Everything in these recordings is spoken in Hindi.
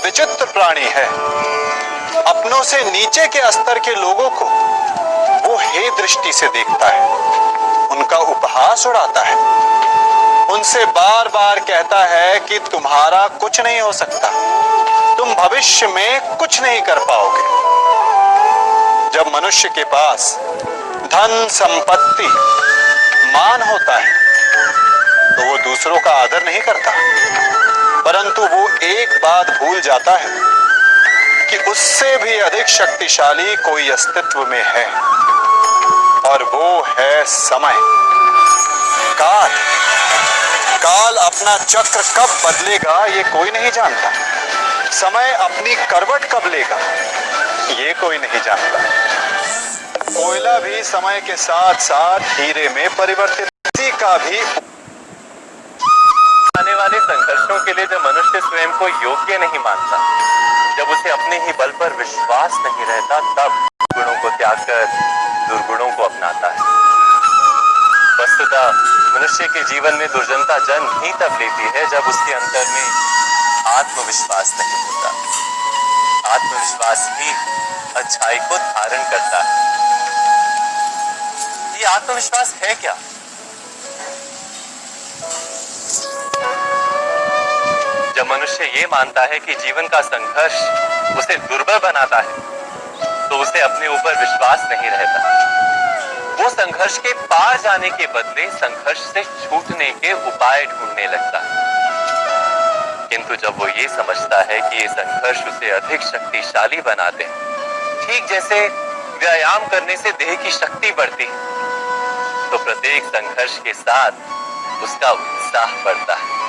विचित्र प्राणी है। अपनों से नीचे के स्तर के लोगों को वो हे दृष्टि से देखता है, उनका उपहास उड़ाता है, उनसे बार बार कहता है कि तुम्हारा कुछ नहीं हो सकता, तुम भविष्य में कुछ नहीं कर पाओगे। जब मनुष्य के पास धन, संपत्ति, मान होता है तो वो दूसरों का आदर नहीं करता, परंतु वो एक बात भूल जाता है कि उससे भी अधिक शक्तिशाली कोई अस्तित्व में है, और वो है समय। काल काल अपना चक्र कब बदलेगा ये कोई नहीं जानता। समय अपनी करवट कब लेगा ये कोई नहीं जानता। कोयला भी समय के साथ साथ हीरे में परिवर्तित, किसी का भी आने वाले संघर्षों के लिए जब मनुष्य स्वयं को योग्य नहीं मानता, जब उसे अपने ही बल पर विश्वास नहीं रहता, तब गुणों को त्याग कर दुर्गुणों को अपनाता है। वस्तुतः मनुष्य के जीवन में दुर्जनता जन्म ही तब लेती है जब उसके अंतर में आत्मविश्वास नहीं होता। आत्मविश्वास ही अच्छाई को धारण करता है। ये आत्मविश्वास है क्या? जब मनुष्य ये मानता है कि जीवन का संघर्ष उसे दुर्बल बनाता है, तो उसे अपने ऊपर विश्वास नहीं रहता। वो संघर्ष के पार जाने के बदले संघर्ष से छूटने के उपाय ढूंढने लगता है। किंतु जब वो ये समझता है कि ये संघर्ष उसे अधिक शक्तिशाली बनाते हैं, ठीक जैसे व्यायाम करने से देह की शक्ति बढ़ती है, तो प्रत्येक संघर्ष के साथ उसका उत्साह बढ़ता है।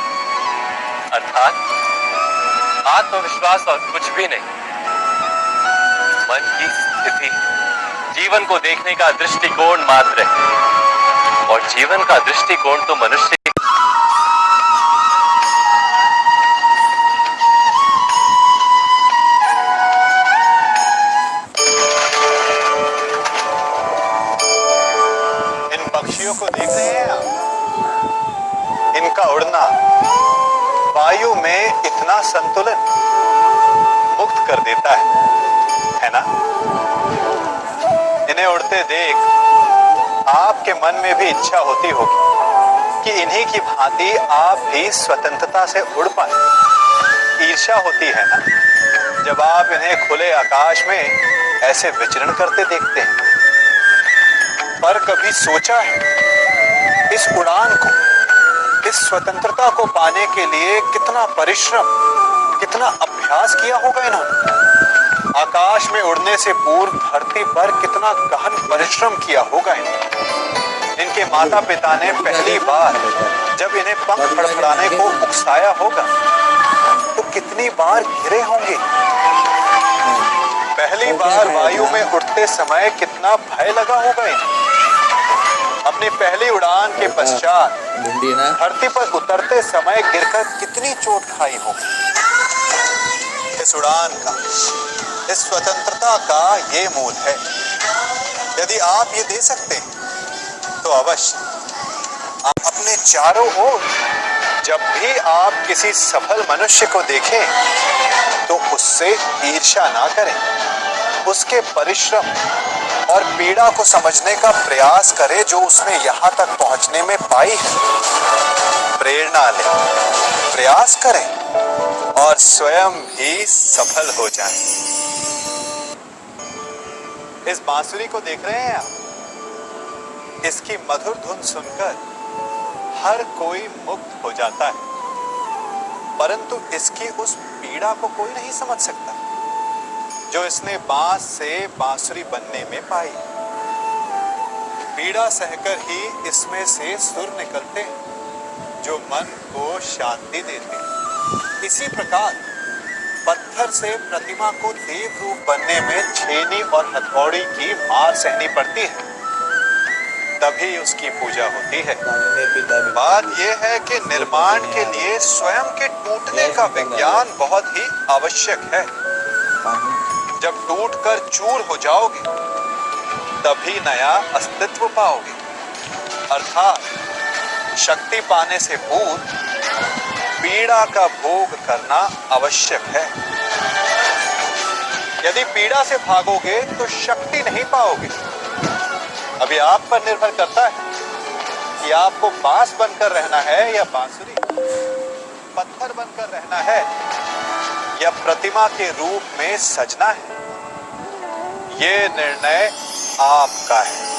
अर्थात आत्मविश्वास और कुछ भी नहीं, मन की स्थिति, जीवन को देखने का दृष्टिकोण मात्र है। और जीवन का दृष्टिकोण तो मनुष्य इन पक्षियों को देख रहे हैं आप, इनका उड़ना वायु में इतना संतुलन मुक्त कर देता है ना? इन्हें उड़ते देख आपके मन में भी इच्छा होती होगी कि इन्हीं की भांति आप भी स्वतंत्रता से उड़ पाए। ईर्ष्या होती है ना जब आप इन्हें खुले आकाश में ऐसे विचरण करते देखते हैं। पर कभी सोचा है इस उड़ान को, इस स्वतंत्रता को पाने के लिए कितना परिश्रम, कितना अभ्यास किया होगा इन्होंने? आकाश में उड़ने से पूर्व धरती पर कितना गहन परिश्रम किया होगा इन्होंने। इनके माता पिता ने पहली बार जब इन्हें पंख फड़फड़ाने को उकसाया होगा तो कितनी बार घिरे होंगे। पहली बार वायु में उड़ते समय कितना भय लगा होगा इन्हें। अपनी पहली उड़ान के पश्चात धरती पर उतरते समय गिरकर कितनी चोट खाई होगी। इस उड़ान का, इस स्वतंत्रता का ये मूल है। यदि आप ये दे सकते हैं तो अवश्य आप अपने चारों ओर जब भी आप किसी सफल मनुष्य को देखें तो उससे ईर्ष्या ना करें, उसके परिश्रम और पीड़ा को समझने का प्रयास करें जो उसने यहाँ तक पहुँचने में पाई है। प्रेरणा लें, प्रयास करें और स्वयं भी सफल हो जाएं। इस बांसुरी को देख रहे हैं आप? इसकी मधुर धुन सुनकर हर कोई मुक्त हो जाता है, परंतु इसकी उस पीड़ा को कोई नहीं समझ सकता जो इसने बांस से बांसुरी बनने में पाई। पीड़ा सहकर ही इसमें से सुर निकलते हैं जो मन को शांति देते हैं। इसी प्रकार पत्थर से प्रतिमा को देव रूप बनने में छेनी और हथौड़ी की मार सहनी पड़ती है, तभी उसकी पूजा होती है। बात यह है कि निर्माण के लिए स्वयं के टूटने का विज्ञान बहुत ही आवश्यक है। जब टूटकर चूर हो जाओगे तभी नया अस्तित्व पाओगे। अर्थात शक्ति पाने से पूर्व पीड़ा का भोग करना आवश्यक है। यदि पीड़ा से भागोगे तो शक्ति नहीं पाओगे। अभी आप पर निर्भर करता है कि आपको बांस बनकर रहना है या बांसुरी, पत्थर बनकर रहना है या प्रतिमा के रूप में सजना है। ये निर्णय आपका है।